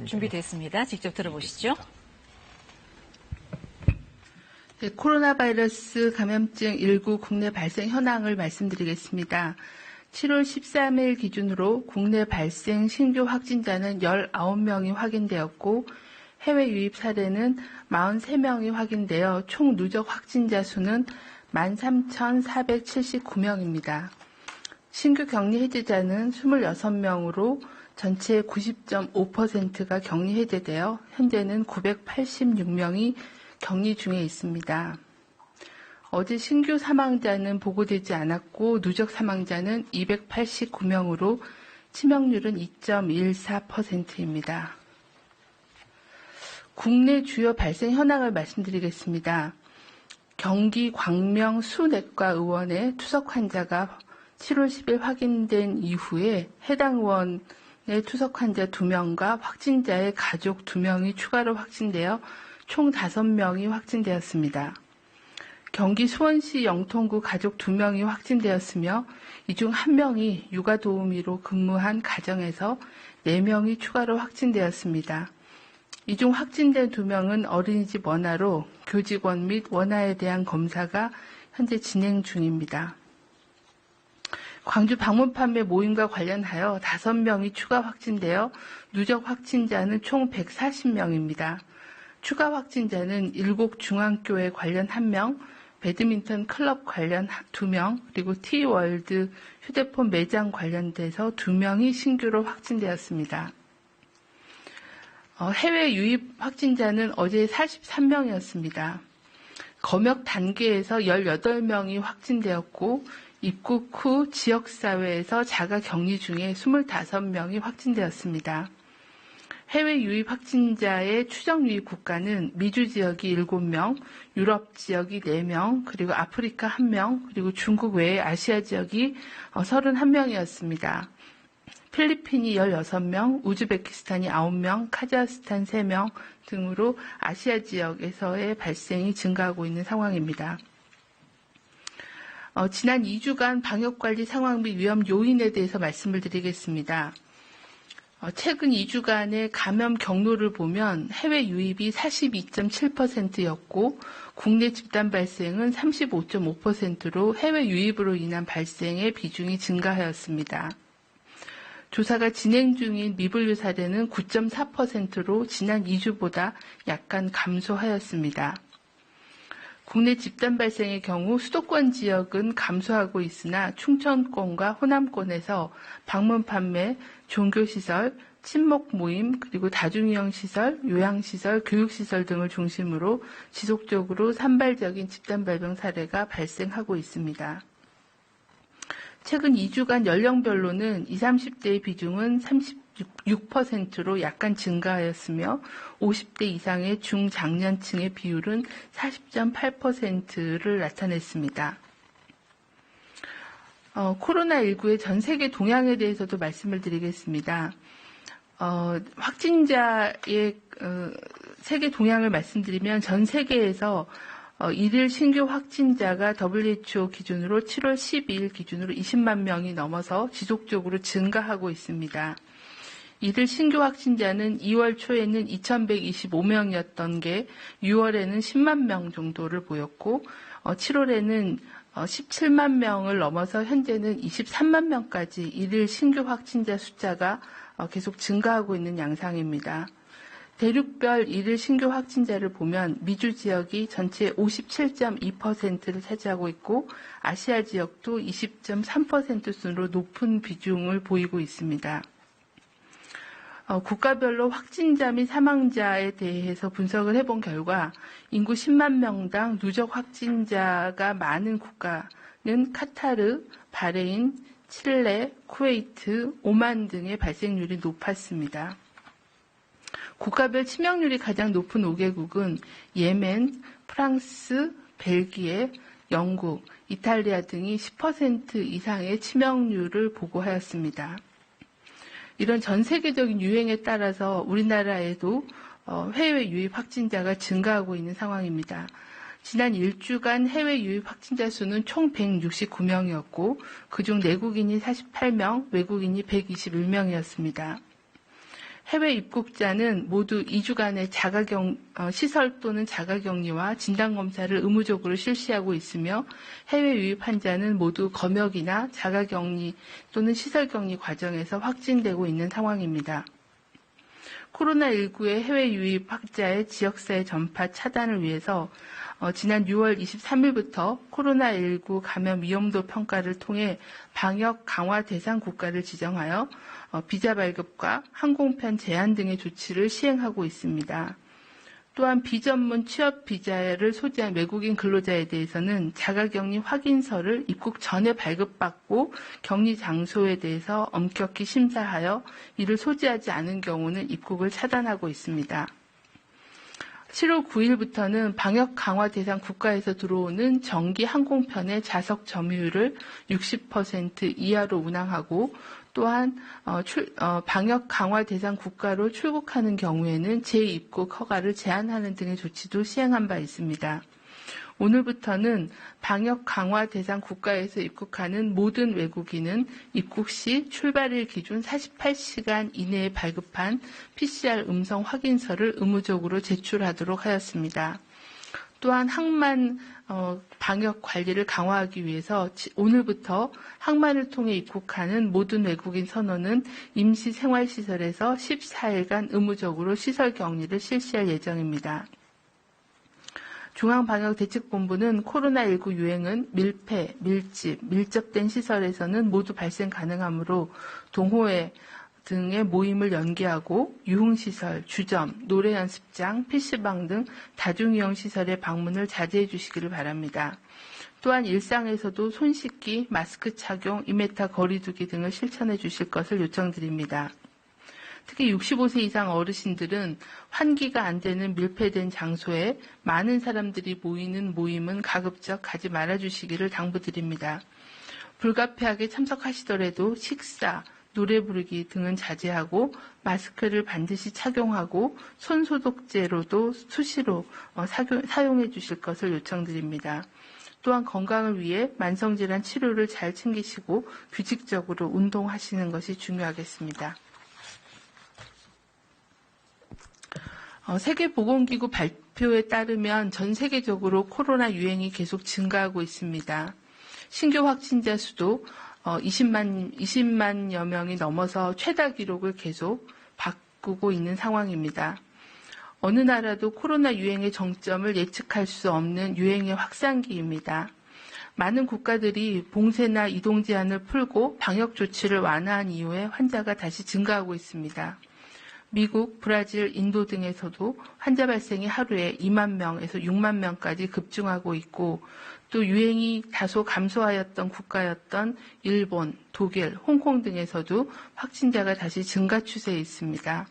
준비됐습니다. 직접 들어보시죠. 네, 코로나 바이러스 감염증 19 국내 발생 현황을 말씀드리겠습니다. 7월 13일 기준으로 국내 발생 신규 확진자는 19명이 확인되었고 해외 유입 사례는 43명이 확인되어 총 누적 확진자 수는 13,479명입니다. 신규 격리 해제자는 26명으로 전체 90.5%가 격리 해제되어 현재는 986명이 격리 중에 있습니다. 어제 신규 사망자는 보고되지 않았고 누적 사망자는 289명으로 치명률은 2.14%입니다. 국내 주요 발생 현황을 말씀드리겠습니다. 경기 광명 수내과 의원의 투석 환자가 7월 10일 확인된 이후에 해당 의원의 투석 환자 2명과 확진자의 가족 2명이 추가로 확진되어 총 5명이 확진되었습니다. 경기 수원시 영통구 가족 2명이 확진되었으며 이 중 1명이 육아도우미로 근무한 가정에서 4명이 추가로 확진되었습니다. 이 중 확진된 2명은 어린이집 원아로 교직원 및 원아에 대한 검사가 현재 진행 중입니다. 광주 방문 판매 모임과 관련하여 5명이 추가 확진되어 누적 확진자는 총 140명입니다. 추가 확진자는 일곡중앙교회 관련 1명, 배드민턴 클럽 관련 2명, 그리고 T월드 휴대폰 매장 관련돼서 2명이 신규로 확진되었습니다. 해외 유입 확진자는 어제 43명이었습니다. 검역 단계에서 18명이 확진되었고 입국 후 지역사회에서 자가 격리 중에 25명이 확진되었습니다. 해외 유입 확진자의 추정 유입 국가는 미주 지역이 7명, 유럽 지역이 4명, 그리고 아프리카 1명, 그리고 중국 외에 아시아 지역이 31명이었습니다. 필리핀이 16명, 우즈베키스탄이 9명, 카자흐스탄 3명 등으로 아시아 지역에서의 발생이 증가하고 있는 상황입니다. 지난 2주간 방역관리 상황 및 위험 요인에 대해서 말씀을 드리겠습니다. 최근 2주간의 감염 경로를 보면 해외 유입이 42.7%였고 국내 집단 발생은 35.5%로 해외 유입으로 인한 발생의 비중이 증가하였습니다. 조사가 진행 중인 미분류 사례는 9.4%로 지난 2주보다 약간 감소하였습니다. 국내 집단 발생의 경우 수도권 지역은 감소하고 있으나 충청권과 호남권에서 방문 판매, 종교시설, 친목 모임, 그리고 다중이용시설, 요양시설, 교육시설 등을 중심으로 지속적으로 산발적인 집단 발병 사례가 발생하고 있습니다. 최근 2주간 연령별로는 20, 30대의 비중은 36%로 약간 증가하였으며 50대 이상의 중장년층의 비율은 40.8%를 나타냈습니다. 코로나19의 전 세계 동향에 대해서도 말씀을 드리겠습니다. 확진자의 세계 동향을 말씀드리면 전 세계에서 일일 신규 확진자가 WHO 기준으로 7월 12일 기준으로 20만 명이 넘어서 지속적으로 증가하고 있습니다. 일일 신규 확진자는 2월 초에는 2,125명이었던 게 6월에는 10만 명 정도를 보였고 7월에는 17만 명을 넘어서 현재는 23만 명까지 일일 신규 확진자 숫자가 계속 증가하고 있는 양상입니다. 대륙별 일일 신규 확진자를 보면 미주 지역이 전체 57.2%를 차지하고 있고 아시아 지역도 20.3% 순으로 높은 비중을 보이고 있습니다. 국가별로 확진자 및 사망자에 대해서 분석을 해본 결과 인구 10만 명당 누적 확진자가 많은 국가는 카타르, 바레인, 칠레, 쿠웨이트, 오만 등의 발생률이 높았습니다. 국가별 치명률이 가장 높은 5개국은 예멘, 프랑스, 벨기에, 영국, 이탈리아 등이 10% 이상의 치명률을 보고하였습니다. 이런 전 세계적인 유행에 따라서 우리나라에도 해외 유입 확진자가 증가하고 있는 상황입니다. 지난 1주간 해외 유입 확진자 수는 총 169명이었고 그중 내국인이 48명, 외국인이 121명이었습니다. 해외 입국자는 모두 2주간의 시설 또는 자가격리와 진단검사를 의무적으로 실시하고 있으며 해외 유입 환자는 모두 검역이나 자가격리 또는 시설격리 과정에서 확진되고 있는 상황입니다. 코로나19의 해외 유입 확자의 지역사회 전파 차단을 위해서 지난 6월 23일부터 코로나19 감염 위험도 평가를 통해 방역 강화 대상 국가를 지정하여 비자 발급과 항공편 제한 등의 조치를 시행하고 있습니다. 또한 비전문 취업 비자를 소지한 외국인 근로자에 대해서는 자가격리 확인서를 입국 전에 발급받고 격리 장소에 대해서 엄격히 심사하여 이를 소지하지 않은 경우는 입국을 차단하고 있습니다. 7월 9일부터는 방역 강화 대상 국가에서 들어오는 정기 항공편의 좌석 점유율을 60% 이하로 운항하고 또한 방역 강화 대상 국가로 출국하는 경우에는 재입국 허가를 제한하는 등의 조치도 시행한 바 있습니다. 오늘부터는 방역 강화 대상 국가에서 입국하는 모든 외국인은 입국 시 출발일 기준 48시간 이내에 발급한 PCR 음성 확인서를 의무적으로 제출하도록 하였습니다. 또한 항만 방역 관리를 강화하기 위해서 오늘부터 항만을 통해 입국하는 모든 외국인 선원은 임시생활시설에서 14일간 의무적으로 시설 격리를 실시할 예정입니다. 중앙방역대책본부는 코로나19 유행은 밀폐, 밀집, 밀접된 시설에서는 모두 발생 가능하므로 동호회 등의 모임을 연기하고 유흥시설, 주점, 노래연습장, PC방 등 다중이용시설의 방문을 자제해 주시기를 바랍니다. 또한 일상에서도 손 씻기, 마스크 착용, 2m 거리두기 등을 실천해 주실 것을 요청드립니다. 특히 65세 이상 어르신들은 환기가 안 되는 밀폐된 장소에 많은 사람들이 모이는 모임은 가급적 가지 말아주시기를 당부드립니다. 불가피하게 참석하시더라도 식사, 노래 부르기 등은 자제하고 마스크를 반드시 착용하고 손소독제로도 수시로 사용해 주실 것을 요청드립니다. 또한 건강을 위해 만성질환 치료를 잘 챙기시고 규칙적으로 운동하시는 것이 중요하겠습니다. 세계보건기구 발표에 따르면 전 세계적으로 코로나 유행이 계속 증가하고 있습니다. 신규 확진자 수도 20만여 명이 넘어서 최다 기록을 계속 바꾸고 있는 상황입니다. 어느 나라도 코로나 유행의 정점을 예측할 수 없는 유행의 확산기입니다. 많은 국가들이 봉쇄나 이동 제한을 풀고 방역 조치를 완화한 이후에 환자가 다시 증가하고 있습니다. 미국, 브라질, 인도 등에서도 환자 발생이 하루에 2만 명에서 6만 명까지 급증하고 있고 또 유행이 다소 감소하였던 국가였던 일본, 독일, 홍콩 등에서도 확진자가 다시 증가 추세에 있습니다.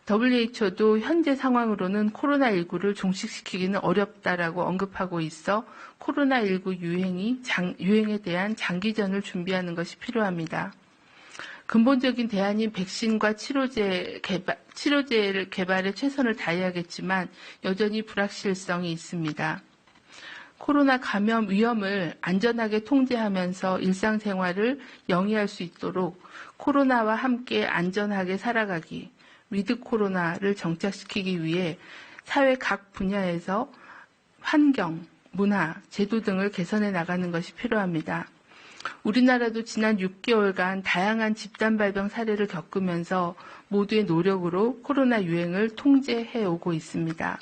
WHO도 현재 상황으로는 코로나19를 종식시키기는 어렵다라고 언급하고 있어 코로나19 유행에 대한 장기전을 준비하는 것이 필요합니다. 근본적인 대안인 백신과 치료제 개발에 최선을 다해야겠지만 여전히 불확실성이 있습니다. 코로나 감염 위험을 안전하게 통제하면서 일상생활을 영위할 수 있도록 코로나와 함께 안전하게 살아가기, 위드 코로나를 정착시키기 위해 사회 각 분야에서 환경, 문화, 제도 등을 개선해 나가는 것이 필요합니다. 우리나라도 지난 6개월간 다양한 집단 발병 사례를 겪으면서 모두의 노력으로 코로나 유행을 통제해 오고 있습니다.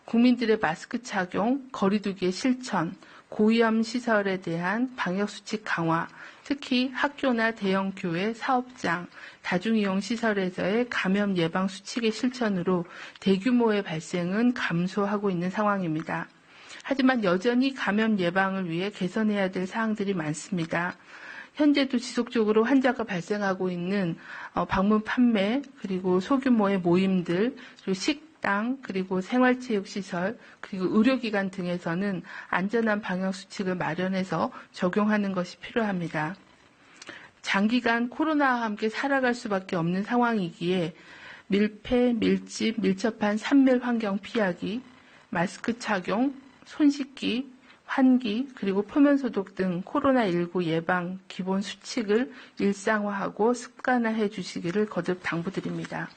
국민들의 마스크 착용, 거리두기의 실천, 고위험 시설에 대한 방역수칙 강화, 특히 학교나 대형 교회, 사업장, 다중이용 시설에서의 감염 예방 수칙의 실천으로 대규모의 발생은 감소하고 있는 상황입니다. 하지만 여전히 감염 예방을 위해 개선해야 될 사항들이 많습니다. 현재도 지속적으로 환자가 발생하고 있는 방문 판매, 그리고 소규모의 모임들, 그리고 식당, 그리고 생활체육시설, 그리고 의료기관 등에서는 안전한 방역수칙을 마련해서 적용하는 것이 필요합니다. 장기간 코로나와 함께 살아갈 수밖에 없는 상황이기에 밀폐, 밀집, 밀접한 산밀 환경 피하기, 마스크 착용, 손 씻기, 환기 그리고 표면 소독 등 코로나19 예방 기본 수칙을 일상화하고 습관화해 주시기를 거듭 당부드립니다.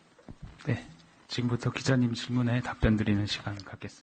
네, 지금부터 기자님 질문에 답변 드리는 시간 갖겠습니다.